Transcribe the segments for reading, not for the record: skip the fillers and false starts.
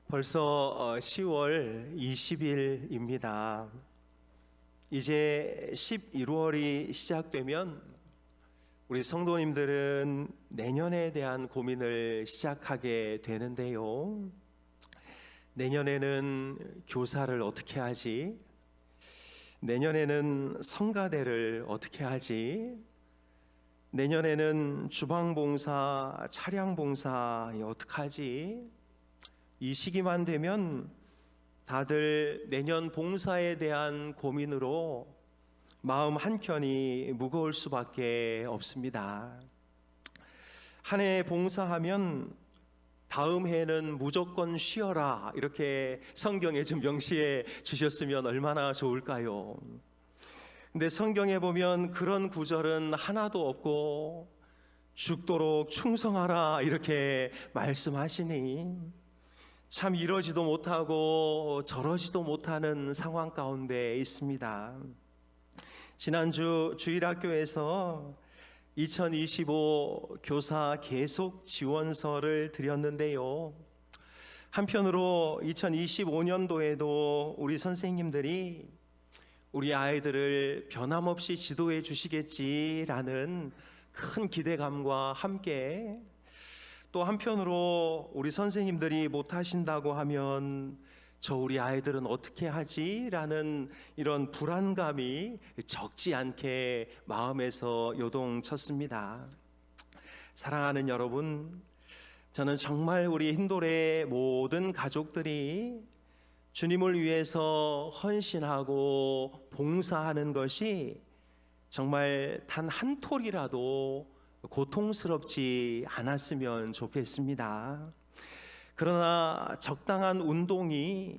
벌써 10월 20일입니다. 이제 11월이 시작되면 우리 성도님들은 내년에 대한 고민을 시작하게 되는데요. 내년에는 교사를 어떻게 하지? 내년에는 성가대를 어떻게 하지? 내년에는 주방봉사, 차량봉사 어떻게 하지? 이 시기만 되면 다들 내년 봉사에 대한 고민으로 마음 한켠이 무거울 수밖에 없습니다. 한 해 봉사하면 다음 해는 무조건 쉬어라, 이렇게 성경에 좀 명시해 주셨으면 얼마나 좋을까요? 근데 성경에 보면 그런 구절은 하나도 없고 죽도록 충성하라 이렇게 말씀하시니 참 이러지도 못하고 저러지도 못하는 상황 가운데 있습니다. 지난주 주일학교에서 2025 교사 계속 지원서를 드렸는데요. 한편으로 2025년도에도 우리 선생님들이 우리 아이들을 변함없이 지도해 주시겠지라는 큰 기대감과 함께 또 한편으로 우리 선생님들이 못하신다고 하면 저 우리 아이들은 어떻게 하지? 라는 이런 불안감이 적지 않게 마음에서 요동쳤습니다. 사랑하는 여러분, 저는 정말 우리 힌돌의 모든 가족들이 주님을 위해서 헌신하고 봉사하는 것이 정말 단 한 톨이라도 고통스럽지 않았으면 좋겠습니다. 그러나 적당한 운동이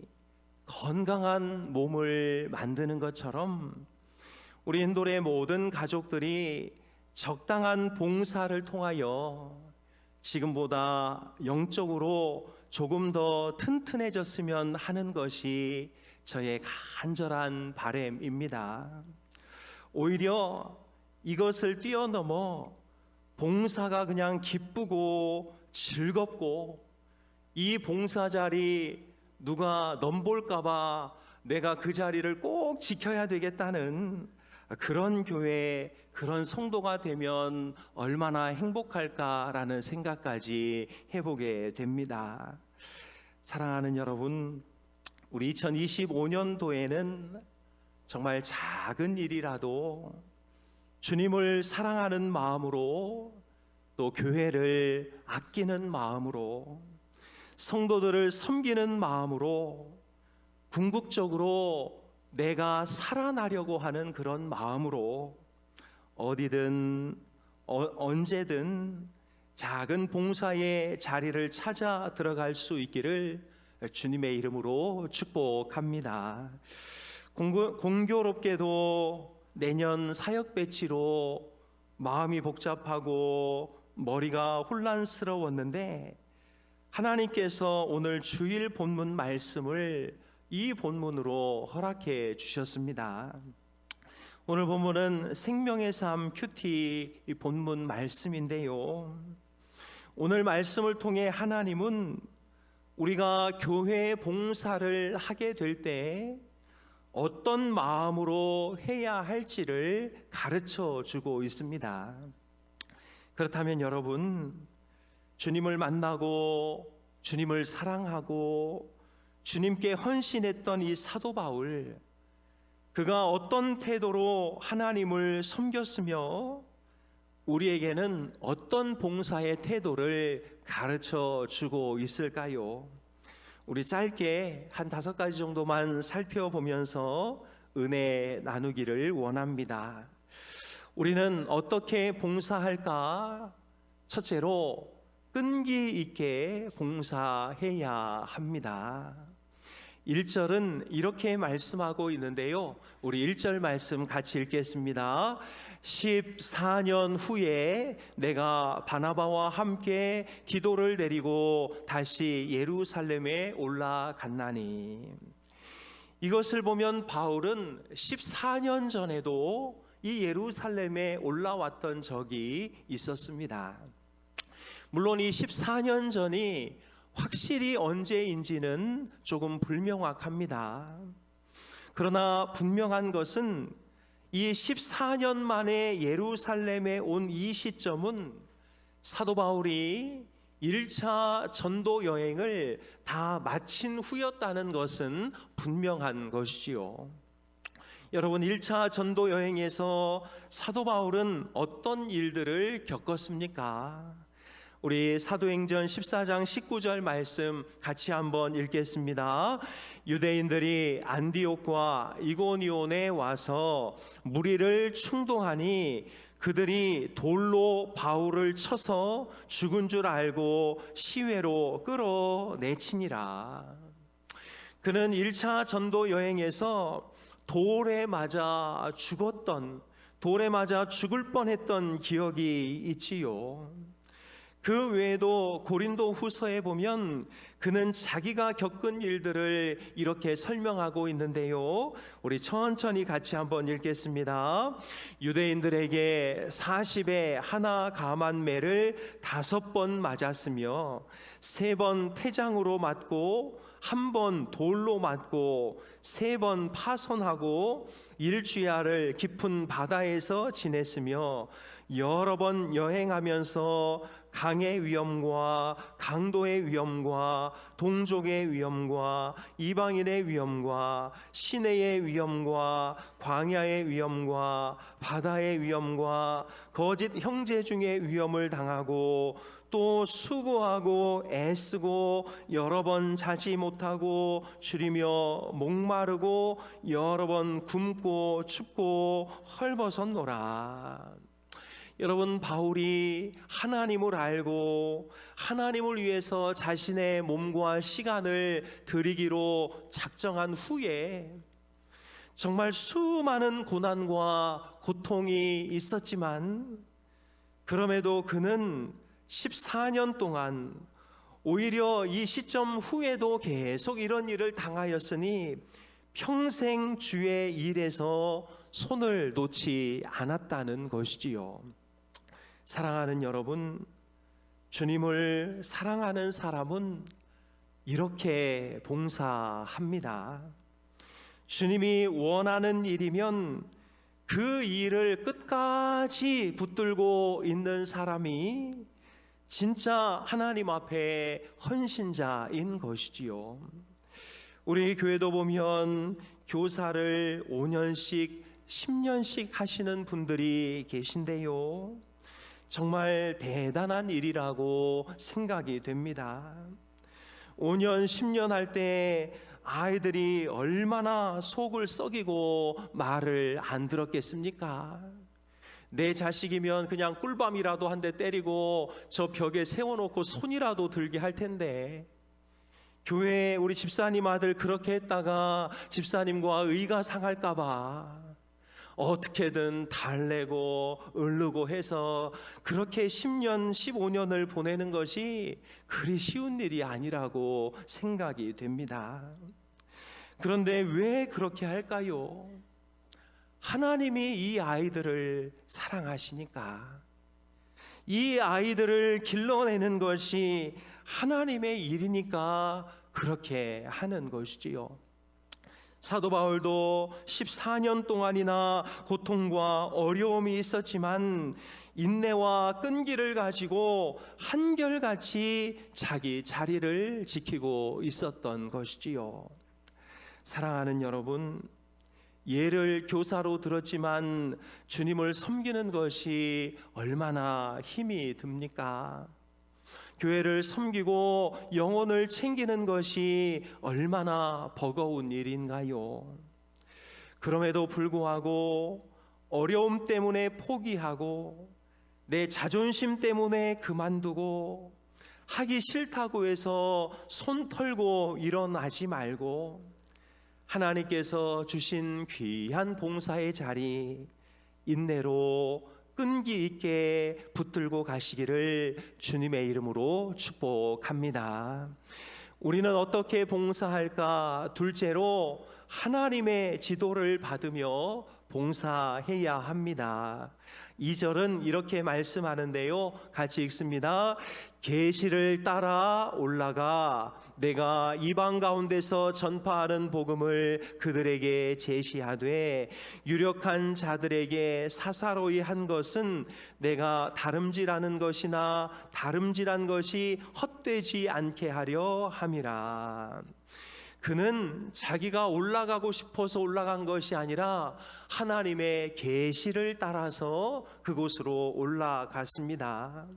건강한 몸을 만드는 것처럼 우리 인도의 모든 가족들이 적당한 봉사를 통하여 지금보다 영적으로 조금 더 튼튼해졌으면 하는 것이 저의 간절한 바람입니다. 오히려 이것을 뛰어넘어 봉사가 그냥 기쁘고 즐겁고 이 봉사 자리 누가 넘볼까 봐 내가 그 자리를 꼭 지켜야 되겠다는 그런 교회, 그런 성도가 되면 얼마나 행복할까라는 생각까지 해보게 됩니다. 사랑하는 여러분, 우리 2025년도에는 정말 작은 일이라도 주님을 사랑하는 마음으로 또 교회를 아끼는 마음으로 성도들을 섬기는 마음으로 궁극적으로 내가 살아나려고 하는 그런 마음으로 어디든 언제든 작은 봉사의 자리를 찾아 들어갈 수 있기를 주님의 이름으로 축복합니다. 공교롭게도 내년 사역 배치로 마음이 복잡하고 머리가 혼란스러웠는데 하나님께서 오늘 주일 본문 말씀을 이 본문으로 허락해 주셨습니다. 오늘 본문은 생명의 삶 큐티 본문 말씀인데요. 오늘 말씀을 통해 하나님은 우리가 교회 봉사를 하게 될 때 어떤 마음으로 해야 할지를 가르쳐 주고 있습니다. 그렇다면 여러분, 주님을 만나고 주님을 사랑하고 주님께 헌신했던 이 사도 바울, 그가 어떤 태도로 하나님을 섬겼으며 우리에게는 어떤 봉사의 태도를 가르쳐 주고 있을까요? 우리 짧게 한 5가지 정도만 살펴보면서 은혜 나누기를 원합니다. 우리는 어떻게 봉사할까? 첫째로 끈기 있게 봉사해야 합니다. 1절은 이렇게 말씀하고 있는데요. 우리 1절 말씀 같이 읽겠습니다. 14년 후에 내가 바나바와 함께 디도를 데리고 다시 예루살렘에 올라갔나니. 이것을 보면 바울은 14년 전에도 이 예루살렘에 올라왔던 적이 있었습니다. 물론 이 14년 전이 확실히 언제인지는 조금 불명확합니다. 그러나 분명한 것은 이 14년 만에 예루살렘에 온 이 시점은 사도 바울이 1차 전도 여행을 다 마친 후였다는 것은 분명한 것이지요. 여러분, 1차 전도 여행에서 사도 바울은 어떤 일들을 겪었습니까? 우리 사도행전 14장 19절 말씀 같이 한번 읽겠습니다. 유대인들이 안디옥과 이고니온에 와서 무리를 충동하니 그들이 돌로 바울을 쳐서 죽은 줄 알고 시외로 끌어내치니라. 그는 1차 전도 여행에서 돌에 맞아 죽을 뻔했던 기억이 있지요. 그 외에도 고린도 후서에 보면 그는 자기가 겪은 일들을 이렇게 설명하고 있는데요. 우리 천천히 같이 한번 읽겠습니다. 유대인들에게 40에 하나 감한 매를 5번 맞았으며 3번 태장으로 맞고 1번 돌로 맞고 3번 파손하고 일주야를 깊은 바다에서 지냈으며 여러 번 여행하면서 강의 위험과 강도의 위험과 동족의 위험과 이방인의 위험과 시내의 위험과 광야의 위험과 바다의 위험과 거짓 형제 중의 위험을 당하고 또 수고하고 애쓰고 여러 번 자지 못하고 줄이며 목마르고 여러 번 굶고 춥고 헐벗었노라. 여러분, 바울이 하나님을 알고 하나님을 위해서 자신의 몸과 시간을 드리기로 작정한 후에 정말 수많은 고난과 고통이 있었지만 그럼에도 그는 14년 동안 오히려 이 시점 후에도 계속 이런 일을 당하였으니 평생 주의 일에서 손을 놓지 않았다는 것이지요. 사랑하는 여러분, 주님을 사랑하는 사람은 이렇게 봉사합니다. 주님이 원하는 일이면 그 일을 끝까지 붙들고 있는 사람이 진짜 하나님 앞에 헌신자인 것이지요. 우리 교회도 보면 교사를 5년씩 10년씩 하시는 분들이 계신데요, 정말 대단한 일이라고 생각이 됩니다. 5년 10년 할 때 아이들이 얼마나 속을 썩이고 말을 안 들었겠습니까? 내 자식이면 그냥 꿀밤이라도 한 대 때리고 저 벽에 세워놓고 손이라도 들게 할 텐데, 교회에 우리 집사님 아들 그렇게 했다가 집사님과 의가 상할까 봐 어떻게든 달래고 으르고 해서 그렇게 10년 15년을 보내는 것이 그리 쉬운 일이 아니라고 생각이 됩니다. 그런데 왜 그렇게 할까요? 하나님이 이 아이들을 사랑하시니까, 이 아이들을 길러내는 것이 하나님의 일이니까 그렇게 하는 것이지요. 사도 바울도 14년 동안이나 고통과 어려움이 있었지만 인내와 끈기를 가지고 한결같이 자기 자리를 지키고 있었던 것이지요. 사랑하는 여러분, 예를 교사로 들었지만 주님을 섬기는 것이 얼마나 힘이 듭니까? 교회를 섬기고 영혼을 챙기는 것이 얼마나 버거운 일인가요? 그럼에도 불구하고 어려움 때문에 포기하고 내 자존심 때문에 그만두고 하기 싫다고 해서 손 털고 일어나지 말고 하나님께서 주신 귀한 봉사의 자리 인내로 끈기 있게 붙들고 가시기를 주님의 이름으로 축복합니다. 우리는 어떻게 봉사할까? 둘째로 하나님의 지도를 받으며 봉사해야 합니다. 2절은 이렇게 말씀하는데요. 같이 읽습니다. 계시를 따라 올라가 내가 이방 가운데서 전파하는 복음을 그들에게 제시하되 유력한 자들에게 사사로이 한 것은 내가 다름질하는 것이나 다름질한 것이 헛되지 않게 하려 함이라. 그는 자기가 올라가고 싶어서 올라간 것이 아니라 하나님의 계시를 따라서 그곳으로 올라갔습니다.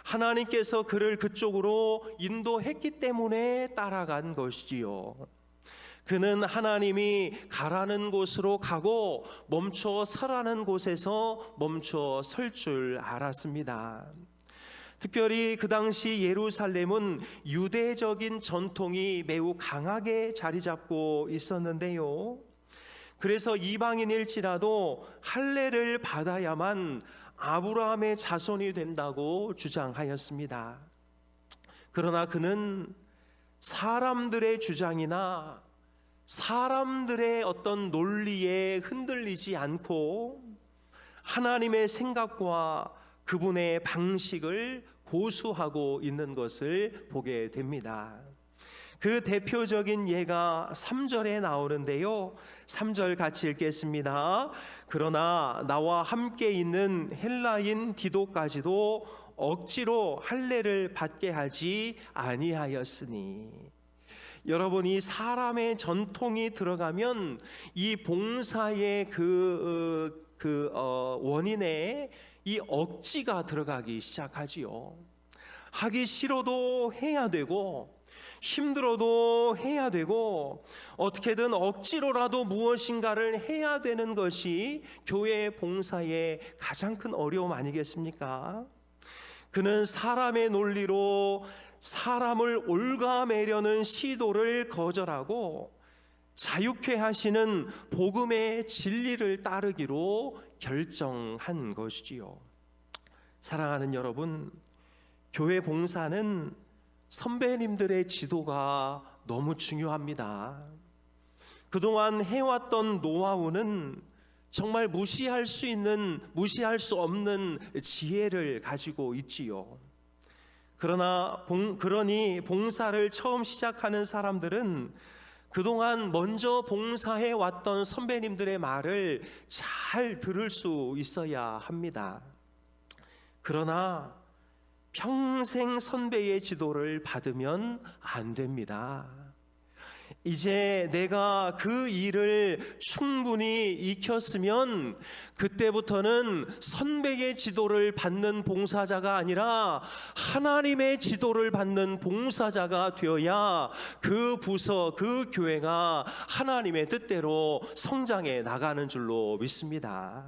하나님께서 그를 그쪽으로 인도했기 때문에 따라간 것이지요. 그는 하나님이 가라는 곳으로 가고 멈춰 서라는 곳에서 멈춰 설 줄 알았습니다. 특별히 그 당시 예루살렘은 유대적인 전통이 매우 강하게 자리 잡고 있었는데요. 그래서 이방인일지라도 할례를 받아야만 아브라함의 자손이 된다고 주장하였습니다. 그러나 그는 사람들의 주장이나 사람들의 어떤 논리에 흔들리지 않고 하나님의 생각과 그분의 방식을 고수하고 있는 것을 보게 됩니다. 그 대표적인 예가 3절에 나오는데요. 3절 같이 읽겠습니다. 그러나 나와 함께 있는 헬라인 디도까지도 억지로 할례를 받게 하지 아니하였으니. 여러분, 이 사람의 전통이 들어가면 이 봉사의 원인에 이 억지가 들어가기 시작하지요. 하기 싫어도 해야 되고 힘들어도 해야 되고 어떻게든 억지로라도 무엇인가를 해야 되는 것이 교회 봉사의 가장 큰 어려움 아니겠습니까? 그는 사람의 논리로 사람을 올가매려는 시도를 거절하고 자유케 하시는 복음의 진리를 따르기로 결정한 것이지요. 사랑하는 여러분, 교회 봉사는 선배님들의 지도가 너무 중요합니다. 그동안 해왔던 노하우는 정말 무시할 수 없는 지혜를 가지고 있지요. 그러니 봉사를 처음 시작하는 사람들은 그동안 먼저 봉사해 왔던 선배님들의 말을 잘 들을 수 있어야 합니다. 그러나 평생 선배의 지도를 받으면 안 됩니다. 이제 내가 그 일을 충분히 익혔으면 그때부터는 선배의 지도를 받는 봉사자가 아니라 하나님의 지도를 받는 봉사자가 되어야 그 부서, 그 교회가 하나님의 뜻대로 성장해 나가는 줄로 믿습니다.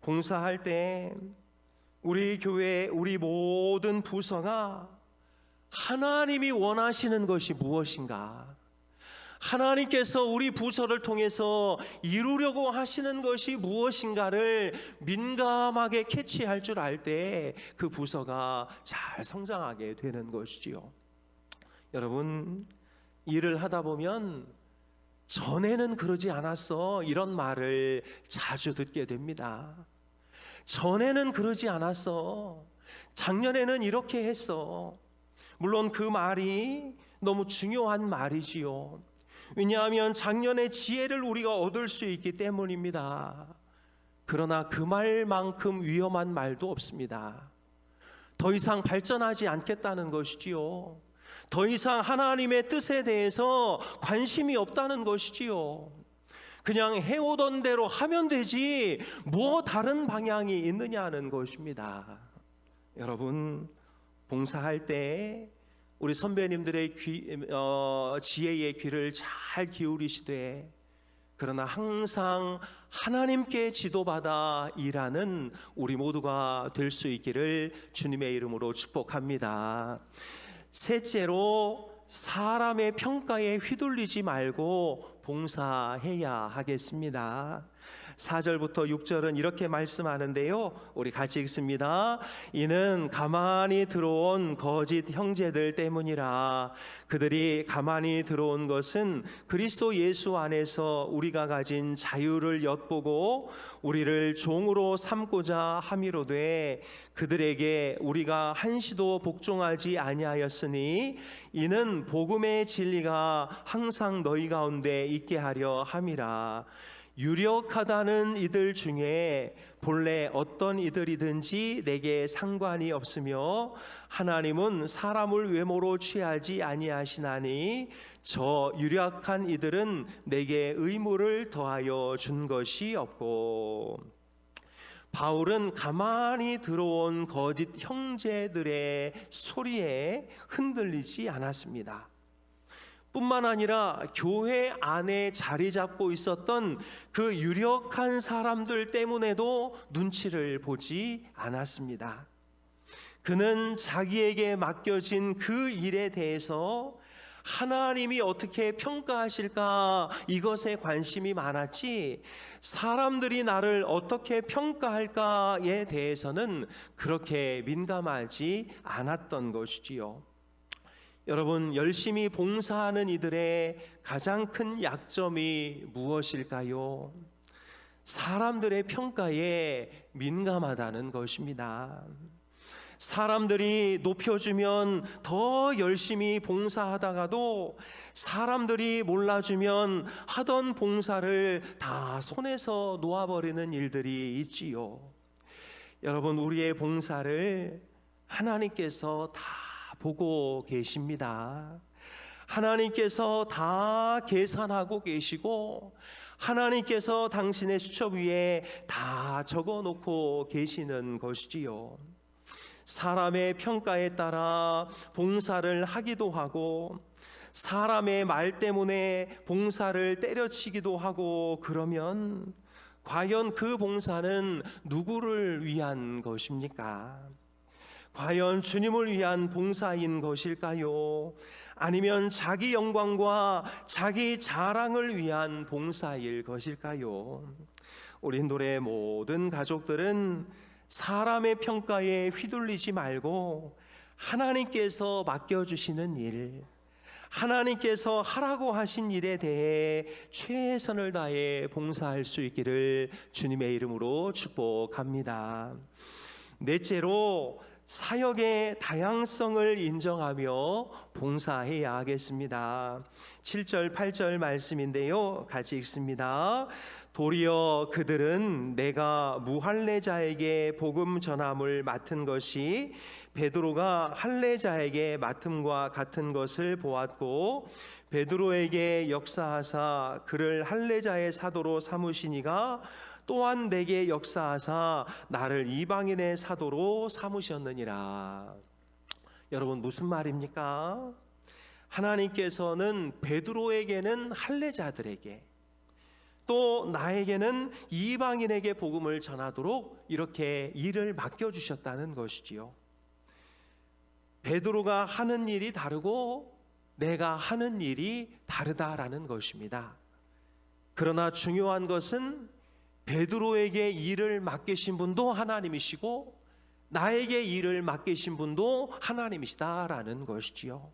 봉사할 때 우리 교회, 우리 모든 부서가 하나님이 원하시는 것이 무엇인가? 하나님께서 우리 부서를 통해서 이루려고 하시는 것이 무엇인가를 민감하게 캐치할 줄 알 때 그 부서가 잘 성장하게 되는 것이지요. 여러분, 일을 하다 보면 전에는 그러지 않았어, 이런 말을 자주 듣게 됩니다. 전에는 그러지 않았어, 작년에는 이렇게 했어. 물론 그 말이 너무 중요한 말이지요. 왜냐하면 작년의 지혜를 우리가 얻을 수 있기 때문입니다. 그러나 그 말만큼 위험한 말도 없습니다. 더 이상 발전하지 않겠다는 것이지요. 더 이상 하나님의 뜻에 대해서 관심이 없다는 것이지요. 그냥 해오던 대로 하면 되지 뭐 다른 방향이 있느냐는 것입니다. 여러분, 봉사할 때 우리 선배님들의 지혜의 귀를 잘 기울이시되, 그러나 항상 하나님께 지도받아 일하는 우리 모두가 될 수 있기를 주님의 이름으로 축복합니다. 셋째로, 사람의 평가에 휘둘리지 말고 봉사해야 하겠습니다. 4절부터 6절은 이렇게 말씀하는데요. 우리 같이 읽습니다. 이는 가만히 들어온 거짓 형제들 때문이라. 그들이 가만히 들어온 것은 그리스도 예수 안에서 우리가 가진 자유를 엿보고 우리를 종으로 삼고자 함이로되 그들에게 우리가 한시도 복종하지 아니하였으니 이는 복음의 진리가 항상 너희 가운데 있게 하려 함이라. 유력하다는 이들 중에 본래 어떤 이들이든지 내게 상관이 없으며 하나님은 사람을 외모로 취하지 아니하시나니 저 유력한 이들은 내게 의무를 더하여 준 것이 없고. 바울은 가만히 들어온 거짓 형제들의 소리에 흔들리지 않았습니다. 뿐만 아니라 교회 안에 자리 잡고 있었던 그 유력한 사람들 때문에도 눈치를 보지 않았습니다. 그는 자기에게 맡겨진 그 일에 대해서 하나님이 어떻게 평가하실까 이것에 관심이 많았지 사람들이 나를 어떻게 평가할까에 대해서는 그렇게 민감하지 않았던 것이지요. 여러분, 열심히 봉사하는 이들의 가장 큰 약점이 무엇일까요? 사람들의 평가에 민감하다는 것입니다. 사람들이 높여주면 더 열심히 봉사하다가도 사람들이 몰라주면 하던 봉사를 다 손에서 놓아버리는 일들이 있지요. 여러분, 우리의 봉사를 하나님께서 다 보고 계십니다. 하나님께서 다 계산하고 계시고 하나님께서 당신의 수첩 위에 다 적어놓고 계시는 것이지요. 사람의 평가에 따라 봉사를 하기도 하고 사람의 말 때문에 봉사를 때려치기도 하고 그러면 과연 그 봉사는 누구를 위한 것입니까? 과연 주님을 위한 봉사인 것일까요? 아니면 자기 영광과 자기 자랑을 위한 봉사일 것일까요? 우리 인도의 모든 가족들은 사람의 평가에 휘둘리지 말고 하나님께서 맡겨주시는 일, 하나님께서 하라고 하신 일에 대해 최선을 다해 봉사할 수 있기를 주님의 이름으로 축복합니다. 넷째로, 사역의 다양성을 인정하며 봉사해야 하겠습니다. 7절 8절 말씀인데요, 같이 읽습니다. 도리어 그들은 내가 무할례자에게 복음 전함을 맡은 것이 베드로가 할례자에게 맡음과 같은 것을 보았고 베드로에게 역사하사 그를 할례자의 사도로 삼으시니가 또한 내게 역사하사 나를 이방인의 사도로 삼으셨느니라. 여러분, 무슨 말입니까? 하나님께서는 베드로에게는 할례자들에게 또 나에게는 이방인에게 복음을 전하도록 이렇게 일을 맡겨주셨다는 것이지요. 베드로가 하는 일이 다르고 내가 하는 일이 다르다라는 것입니다. 그러나 중요한 것은 베드로에게 일을 맡기신 분도 하나님이시고 나에게 일을 맡기신 분도 하나님이시다라는 것이지요.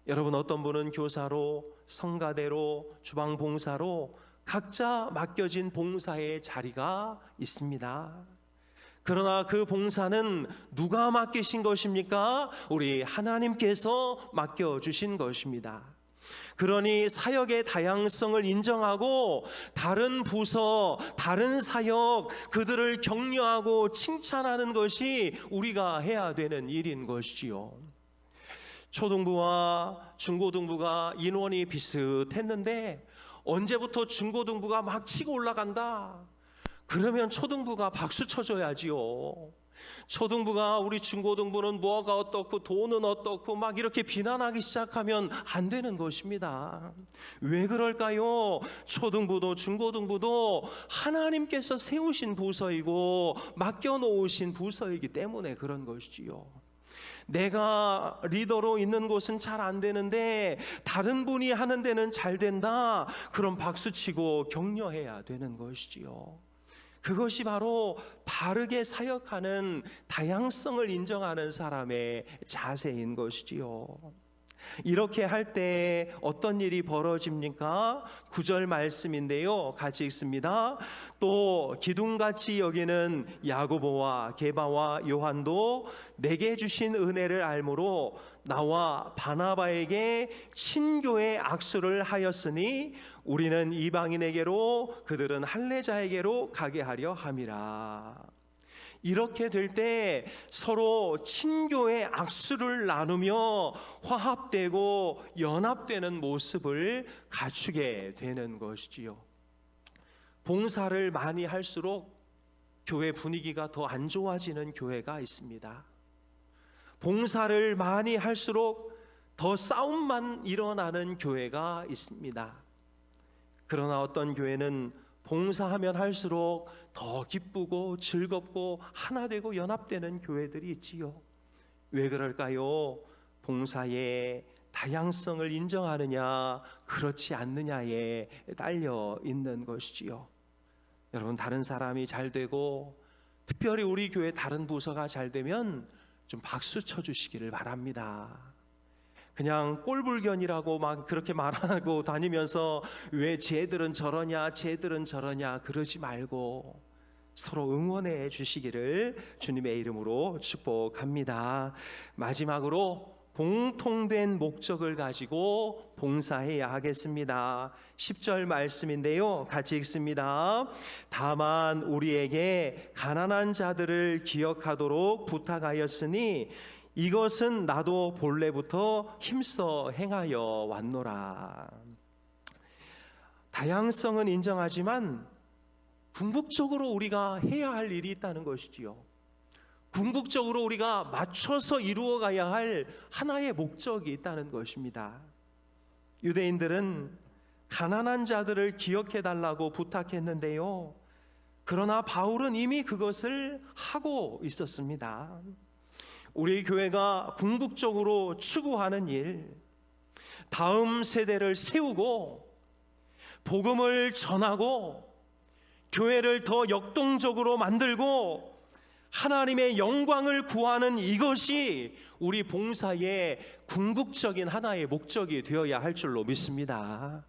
여러분, 어떤 분은 교사로, 성가대로, 주방봉사로 각자 맡겨진 봉사의 자리가 있습니다. 그러나 그 봉사는 누가 맡기신 것입니까? 우리 하나님께서 맡겨주신 것입니다. 그러니 사역의 다양성을 인정하고 다른 부서, 다른 사역, 그들을 격려하고 칭찬하는 것이 우리가 해야 되는 일인 것이지요. 초등부와 중고등부가 인원이 비슷했는데 언제부터 중고등부가 막 치고 올라간다? 그러면 초등부가 박수 쳐줘야지요. 초등부가 우리 중고등부는 뭐가 어떻고 돈은 어떻고 막 이렇게 비난하기 시작하면 안 되는 것입니다. 왜 그럴까요? 초등부도 중고등부도 하나님께서 세우신 부서이고 맡겨놓으신 부서이기 때문에 그런 것이지요. 내가 리더로 있는 곳은 잘 안 되는데 다른 분이 하는 데는 잘 된다. 그럼 박수치고 격려해야 되는 것이지요. 그것이 바로 바르게 사역하는 다양성을 인정하는 사람의 자세인 것이지요. 이렇게 할 때 어떤 일이 벌어집니까? 9절 말씀인데요, 같이 읽습니다. 또 기둥같이 여기는 야고보와 게바와 요한도 내게 주신 은혜를 알므로 나와 바나바에게 친교의 악수를 하였으니 우리는 이방인에게로 그들은 할례자에게로 가게 하려 함이라. 이렇게 될 때 서로 친교의 악수를 나누며 화합되고 연합되는 모습을 갖추게 되는 것이지요. 봉사를 많이 할수록 교회 분위기가 더 안 좋아지는 교회가 있습니다. 봉사를 많이 할수록 더 싸움만 일어나는 교회가 있습니다. 그러나 어떤 교회는 봉사하면 할수록 더 기쁘고 즐겁고 하나 되고 연합되는 교회들이 있지요. 왜 그럴까요? 봉사의 다양성을 인정하느냐 그렇지 않느냐에 딸려 있는 것이지요. 여러분, 다른 사람이 잘 되고 특별히 우리 교회 다른 부서가 잘 되면 좀 박수 쳐주시기를 바랍니다. 그냥 꼴불견이라고 막 그렇게 말하고 다니면서 왜 쟤들은 저러냐 쟤들은 저러냐 그러지 말고 서로 응원해 주시기를 주님의 이름으로 축복합니다. 마지막으로 공통된 목적을 가지고 봉사해야 하겠습니다. 10절 말씀인데요, 같이 읽습니다. 다만 우리에게 가난한 자들을 기억하도록 부탁하였으니 이것은 나도 본래부터 힘써 행하여 왔노라. 다양성은 인정하지만 궁극적으로 우리가 해야 할 일이 있다는 것이지요. 궁극적으로 우리가 맞춰서 이루어가야 할 하나의 목적이 있다는 것입니다. 유대인들은 가난한 자들을 기억해달라고 부탁했는데요, 그러나 바울은 이미 그것을 하고 있었습니다. 우리 교회가 궁극적으로 추구하는 일, 다음 세대를 세우고 복음을 전하고 교회를 더 역동적으로 만들고 하나님의 영광을 구하는 이것이 우리 봉사의 궁극적인 하나의 목적이 되어야 할 줄로 믿습니다.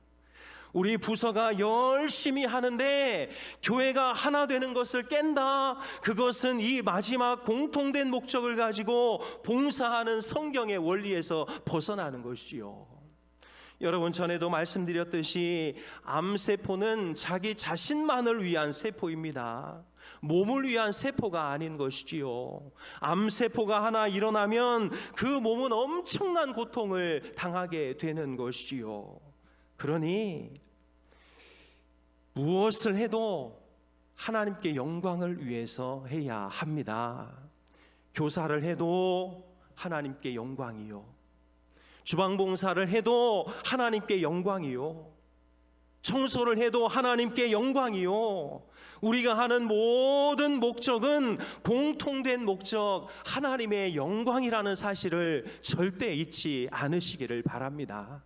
우리 부서가 열심히 하는데 교회가 하나 되는 것을 깬다. 그것은 이 마지막 공통된 목적을 가지고 봉사하는 성경의 원리에서 벗어나는 것이요. 여러분, 전에도 말씀드렸듯이 암세포는 자기 자신만을 위한 세포입니다. 몸을 위한 세포가 아닌 것이지요. 암세포가 하나 일어나면 그 몸은 엄청난 고통을 당하게 되는 것이지요. 그러니 무엇을 해도 하나님께 영광을 위해서 해야 합니다. 교사를 해도 하나님께 영광이요, 주방봉사를 해도 하나님께 영광이요, 청소를 해도 하나님께 영광이요. 우리가 하는 모든 목적은 공통된 목적, 하나님의 영광이라는 사실을 절대 잊지 않으시기를 바랍니다.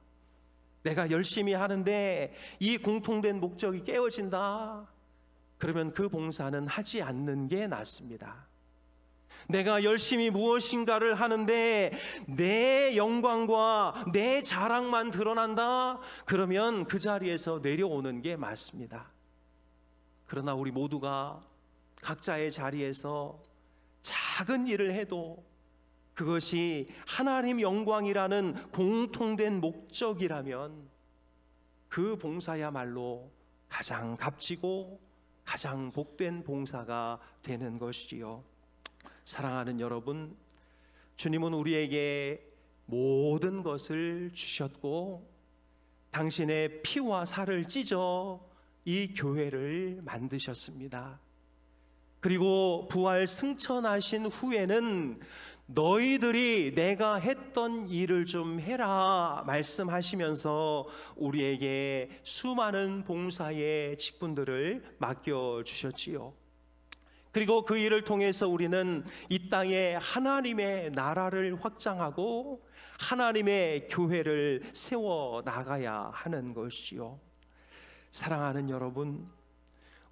내가 열심히 하는데 이 공통된 목적이 깨어진다, 그러면 그 봉사는 하지 않는 게 낫습니다. 내가 열심히 무엇인가를 하는데 내 영광과 내 자랑만 드러난다, 그러면 그 자리에서 내려오는 게 맞습니다. 그러나 우리 모두가 각자의 자리에서 작은 일을 해도 그것이 하나님 영광이라는 공통된 목적이라면 그 봉사야말로 가장 값지고 가장 복된 봉사가 되는 것이지요. 사랑하는 여러분, 주님은 우리에게 모든 것을 주셨고 당신의 피와 살을 찢어 이 교회를 만드셨습니다. 그리고 부활 승천하신 후에는 너희들이 내가 했던 일을 좀 해라 말씀하시면서 우리에게 수많은 봉사의 직분들을 맡겨주셨지요. 그리고 그 일을 통해서 우리는 이 땅에 하나님의 나라를 확장하고 하나님의 교회를 세워 나가야 하는 것이요. 사랑하는 여러분,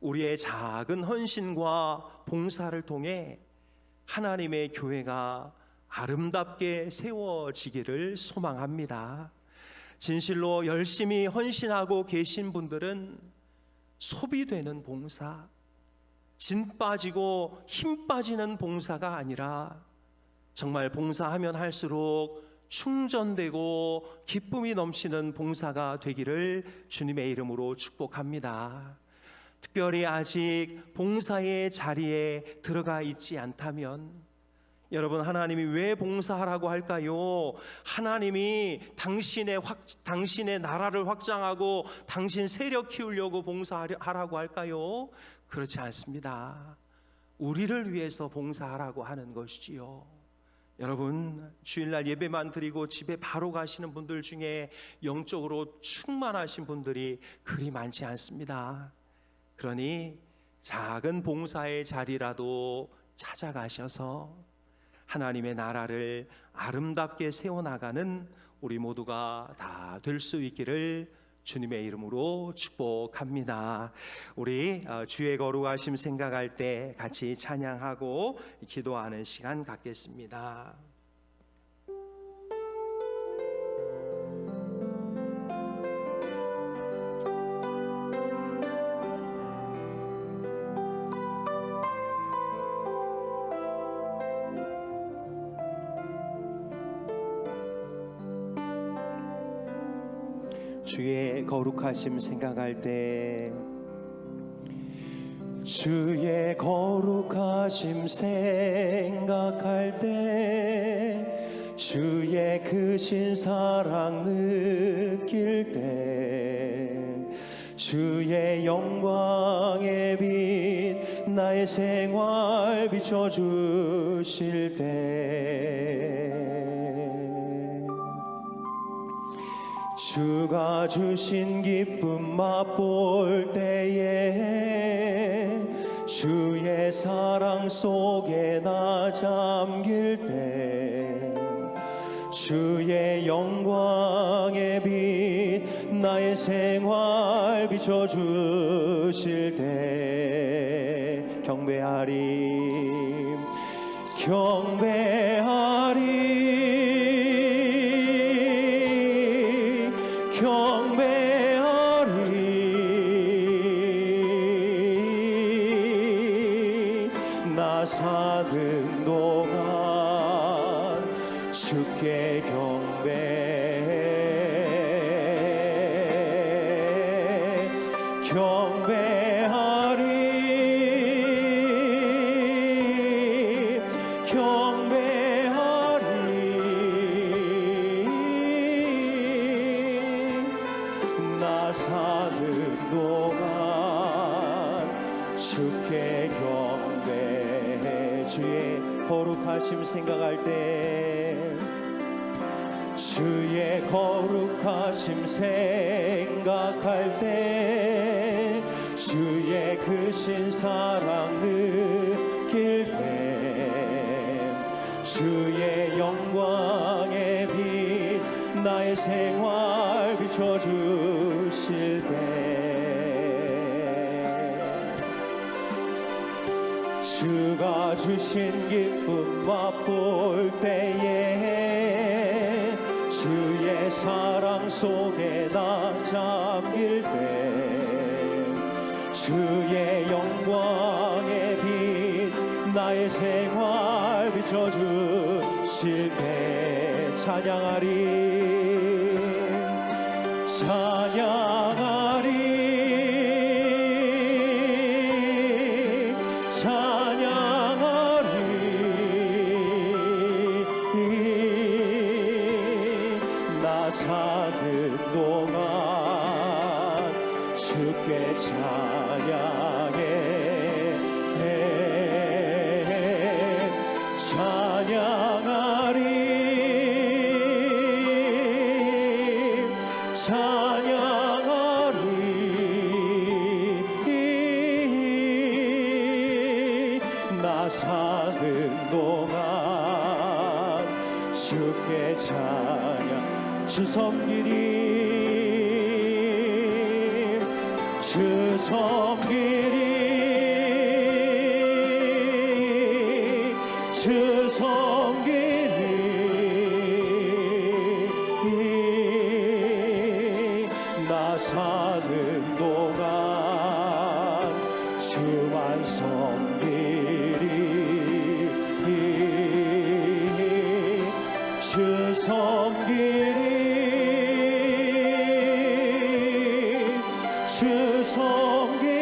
우리의 작은 헌신과 봉사를 통해 하나님의 교회가 아름답게 세워지기를 소망합니다. 진실로 열심히 헌신하고 계신 분들은 소비되는 봉사, 진 빠지고 힘 빠지는 봉사가 아니라 정말 봉사하면 할수록 충전되고 기쁨이 넘치는 봉사가 되기를 주님의 이름으로 축복합니다. 특별히 아직 봉사의 자리에 들어가 있지 않다면, 여러분, 하나님이 왜 봉사하라고 할까요? 하나님이 당신의 나라를 확장하고 당신 세력 키우려고 봉사하라고 할까요? 그렇지 않습니다. 우리를 위해서 봉사하라고 하는 것이지요. 여러분, 주일날 예배만 드리고 집에 바로 가시는 분들 중에 영적으로 충만하신 분들이 그리 많지 않습니다. 그러니 작은 봉사의 자리라도 찾아가셔서 하나님의 나라를 아름답게 세워나가는 우리 모두가 다 될 수 있기를 주님의 이름으로 축복합니다. 우리 주의 거룩하심 생각할 때 같이 찬양하고 기도하는 시간 갖겠습니다. 주의 거룩하심 생각할 때, 주의 거룩하심 생각할 때, 주의 크신 사랑 느낄 때, 주의 영광의 빛 나의 생활 비춰주실 때, 주가 주신 기쁨 맛볼 때에, 주의 사랑 속에 나 잠길 때, 주의 영광의 빛 나의 생활 비춰주실 때, 경배하리 나 사는 동안 주께 나 사는 동안 주께 경배해. 주의 거룩하심 생각할 때, 주의 거룩하심 생각할 때, 주의 크신 사랑 느낄 때, 주의 영광의 빛 나의 생활 비춰주실 때, 주가 주신 기쁨 맛볼 때에, 주의 사랑 속에 나 잠길 때, 주의 영광의 빛 나의 생활 비춰주실 때, 찬양하리 나 사는 동안 주께 찬양해. 주께 찬양. 주 섬기리 주 섬기리 주 섬기리 나 사는 동안 주만 섬기리 주 섬기리 주 섬기리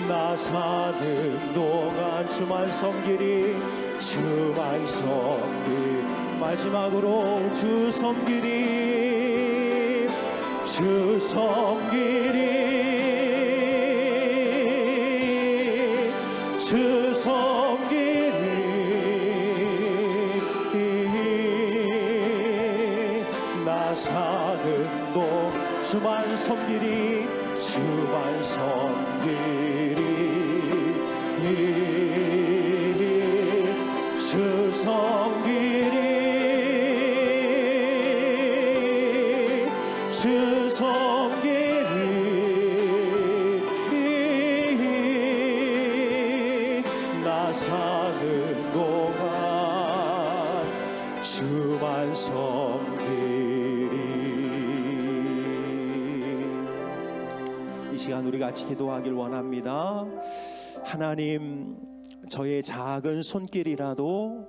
나 사는 동안 주만 섬기리 주만 섬기리 마지막으로 주 섬기리 주 섬기리 주 섬기리 나 사는 동 주만 섬기리 주만 섬기리 주 섬기리 주 섬기리 나 사는 동안 주만 섬기리. 이 시간 우리 같이 기도하길 원합니다. 하나님, 저의 작은 손길이라도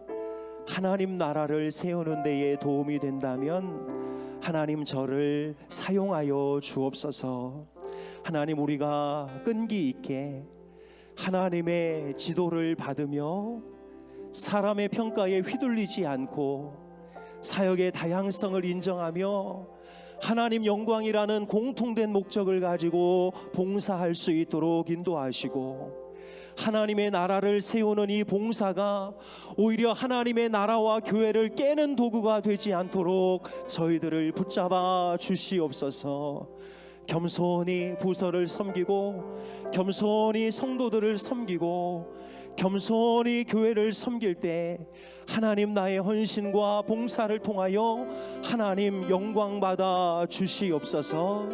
하나님 나라를 세우는 데에 도움이 된다면 하나님 저를 사용하여 주옵소서. 하나님, 우리가 끈기 있게 하나님의 지도를 받으며 사람의 평가에 휘둘리지 않고 사역의 다양성을 인정하며 하나님 영광이라는 공통된 목적을 가지고 봉사할 수 있도록 인도하시고, 하나님의 나라를 세우는 이 봉사가 오히려 하나님의 나라와 교회를 깨는 도구가 되지 않도록 저희들을 붙잡아 주시옵소서. 겸손히 부서를 섬기고 겸손히 성도들을 섬기고 겸손히 교회를 섬길 때 하나님 나의 헌신과 봉사를 통하여 하나님 영광 받아 주시옵소서.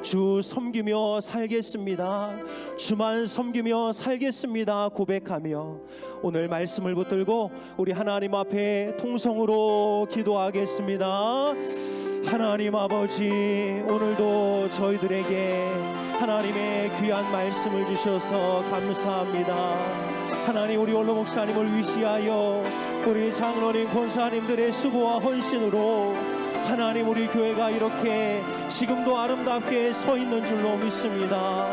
주 섬기며 살겠습니다. 주만 섬기며 살겠습니다 고백하며 오늘 말씀을 붙들고 우리 하나님 앞에 통성으로 기도하겠습니다. 하나님 아버지, 오늘도 저희들에게 하나님의 귀한 말씀을 주셔서 감사합니다. 하나님, 우리 원로 목사님을 위시하여 우리 장로님 권사님들의 수고와 헌신으로 하나님 우리 교회가 이렇게 지금도 아름답게 서 있는 줄로 믿습니다.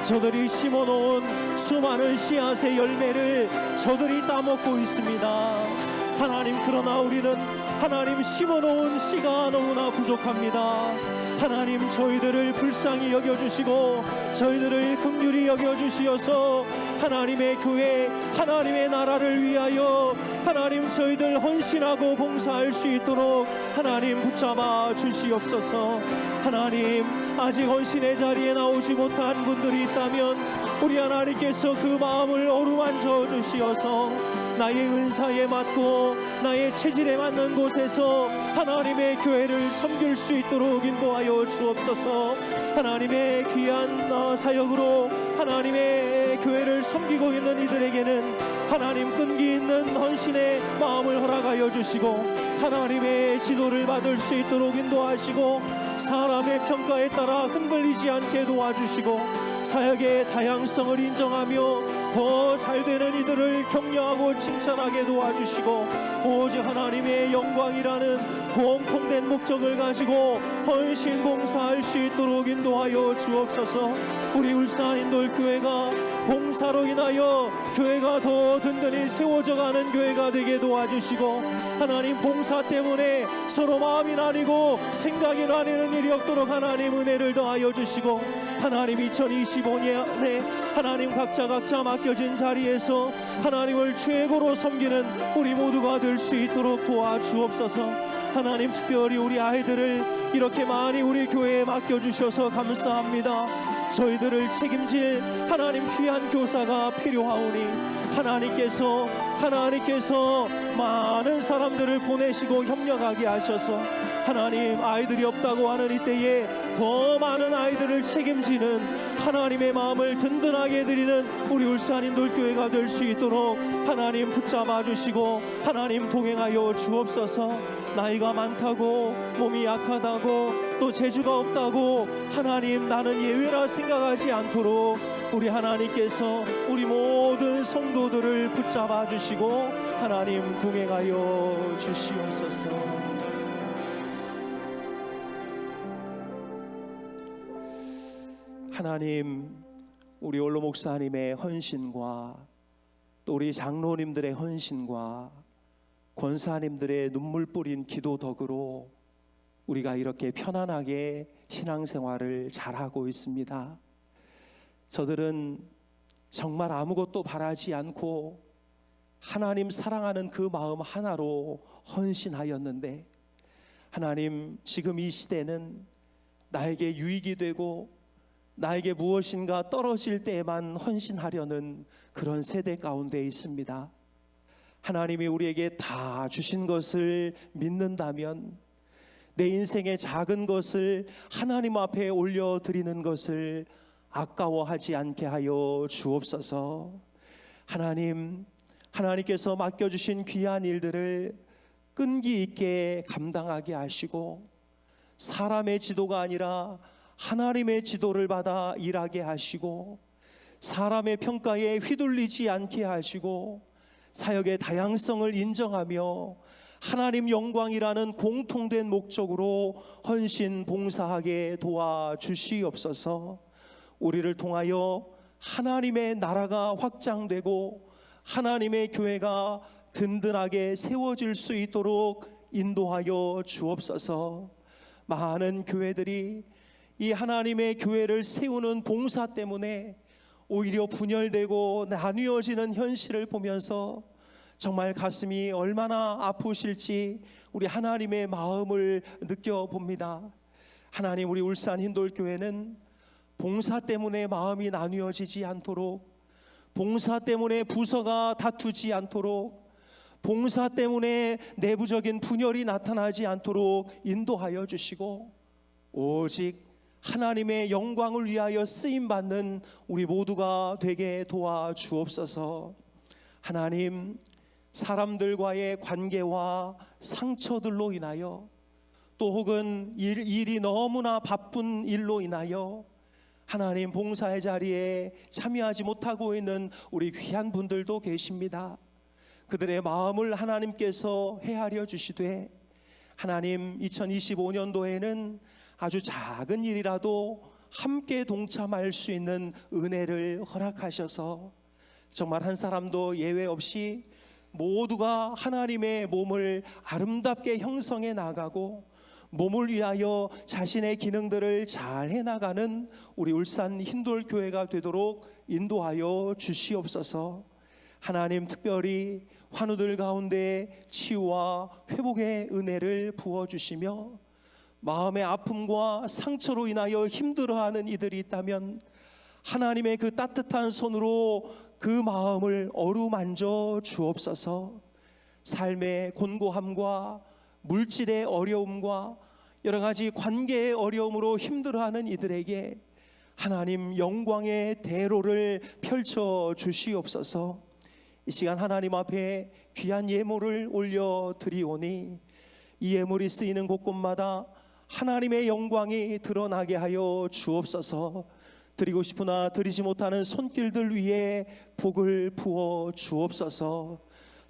저들이 심어놓은 수많은 씨앗의 열매를 저들이 따먹고 있습니다. 하나님, 그러나 우리는 하나님 심어놓은 씨가 너무나 부족합니다. 하나님, 저희들을 불쌍히 여겨주시고 저희들을 긍휼히 여겨주시어서 하나님의 교회, 하나님의 나라를 위하여 하나님 저희들 헌신하고 봉사할 수 있도록 하나님 붙잡아 주시옵소서. 하나님, 아직 헌신의 자리에 나오지 못한 분들이 있다면 우리 하나님께서 그 마음을 어루만져 주시어서 나의 은사에 맞고 나의 체질에 맞는 곳에서 하나님의 교회를 섬길 수 있도록 인도하여 주옵소서. 하나님의 귀한 사역으로 하나님의 교회를 섬기고 있는 이들에게는 하나님 끈기 있는 헌신의 마음을 허락하여 주시고 하나님의 지도를 받을 수 있도록 인도하시고 사람의 평가에 따라 흔들리지 않게 도와주시고 사역의 다양성을 인정하며 더 잘되는 이들을 격려하고 칭찬하게 도와주시고 오직 하나님의 영광이라는 공통된 목적을 가지고 헌신 봉사할 수 있도록 인도하여 주옵소서. 우리 울산 인돌교회가 봉사로 인하여 교회가 더 든든히 세워져가는 교회가 되게 도와주시고 하나님, 봉사 때문에 서로 마음이 나뉘고 생각이 나뉘는 일이 없도록 하나님 은혜를 더하여 주시고 하나님 2025년에 하나님 각자 맡겨진 자리에서 하나님을 최고로 섬기는 우리 모두가 될 수 있도록 도와주옵소서. 하나님, 특별히 우리 아이들을 이렇게 많이 우리 교회에 맡겨주셔서 감사합니다. 저희들을 책임질 하나님 귀한 교사가 필요하오니 하나님께서 많은 사람들을 보내시고 협력하게 하셔서 하나님, 아이들이 없다고 하는 이때에 더 많은 아이들을 책임지는 하나님의 마음을 든든하게 드리는 우리 울산 인돌교회가 될 수 있도록 하나님 붙잡아 주시고 하나님 동행하여 주옵소서. 나이가 많다고, 몸이 약하다고, 또 재주가 없다고 하나님 나는 예외라 생각하지 않도록 우리 하나님께서 우리 모든 성도들을 붙잡아 주시고 하나님 동행하여 주시옵소서. 하나님, 우리 원로 목사님의 헌신과 또 우리 장로님들의 헌신과 권사님들의 눈물 뿌린 기도 덕으로 우리가 이렇게 편안하게 신앙생활을 잘하고 있습니다. 저들은 정말 아무것도 바라지 않고 하나님 사랑하는 그 마음 하나로 헌신하였는데, 하나님, 지금 이 시대는 나에게 유익이 되고 나에게 무엇인가 떨어질 때에만 헌신하려는 그런 세대 가운데 있습니다. 하나님이 우리에게 다 주신 것을 믿는다면 내 인생의 작은 것을 하나님 앞에 올려드리는 것을 아까워하지 않게 하여 주옵소서. 하나님께서 맡겨주신 귀한 일들을 끈기 있게 감당하게 하시고 사람의 지도가 아니라 하나님의 지도를 받아 일하게 하시고 사람의 평가에 휘둘리지 않게 하시고 사역의 다양성을 인정하며 하나님 영광이라는 공통된 목적으로 헌신 봉사하게 도와주시옵소서. 우리를 통하여 하나님의 나라가 확장되고 하나님의 교회가 든든하게 세워질 수 있도록 인도하여 주옵소서. 많은 교회들이 이 하나님의 교회를 세우는 봉사 때문에 오히려 분열되고 나뉘어지는 현실을 보면서 정말 가슴이 얼마나 아프실지 우리 하나님의 마음을 느껴봅니다. 하나님, 우리 울산 힌돌교회는 봉사 때문에 마음이 나뉘어지지 않도록, 봉사 때문에 부서가 다투지 않도록, 봉사 때문에 내부적인 분열이 나타나지 않도록 인도하여 주시고 오직 하나님의 영광을 위하여 쓰임받는 우리 모두가 되게 도와주옵소서. 하나님, 사람들과의 관계와 상처들로 인하여 또 혹은 일이 너무나 바쁜 일로 인하여 하나님 봉사의 자리에 참여하지 못하고 있는 우리 귀한 분들도 계십니다. 그들의 마음을 하나님께서 헤아려 주시되 하나님, 2025년도에는 아주 작은 일이라도 함께 동참할 수 있는 은혜를 허락하셔서 정말 한 사람도 예외 없이 모두가 하나님의 몸을 아름답게 형성해 나가고 몸을 위하여 자신의 기능들을 잘 해나가는 우리 울산 힌돌교회가 되도록 인도하여 주시옵소서. 하나님, 특별히 환우들 가운데 치유와 회복의 은혜를 부어주시며 마음의 아픔과 상처로 인하여 힘들어하는 이들이 있다면 하나님의 그 따뜻한 손으로 그 마음을 어루만져 주옵소서. 삶의 곤고함과 물질의 어려움과 여러 가지 관계의 어려움으로 힘들어하는 이들에게 하나님 영광의 대로를 펼쳐 주시옵소서. 이 시간 하나님 앞에 귀한 예물을 올려드리오니 이 예물이 쓰이는 곳곳마다 하나님의 영광이 드러나게 하여 주옵소서. 드리고 싶으나 드리지 못하는 손길들 위에 복을 부어 주옵소서.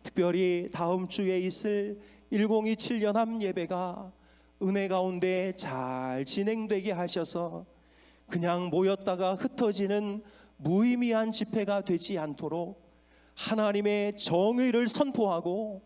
특별히 다음 주에 있을 1027 연합 예배가 은혜 가운데 잘 진행되게 하셔서 그냥 모였다가 흩어지는 무의미한 집회가 되지 않도록 하나님의 정의를 선포하고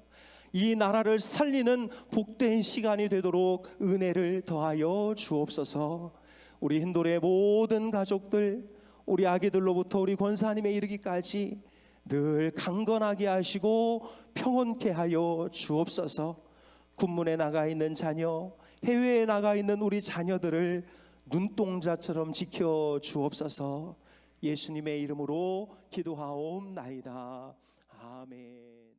이 나라를 살리는 복된 시간이 되도록 은혜를 더하여 주옵소서. 우리 힌돌의 모든 가족들, 우리 아기들로부터 우리 권사님에 이르기까지 늘 강건하게 하시고 평온케 하여 주옵소서. 군문에 나가 있는 자녀, 해외에 나가 있는 우리 자녀들을 눈동자처럼 지켜 주옵소서. 예수님의 이름으로 기도하옵나이다. 아멘.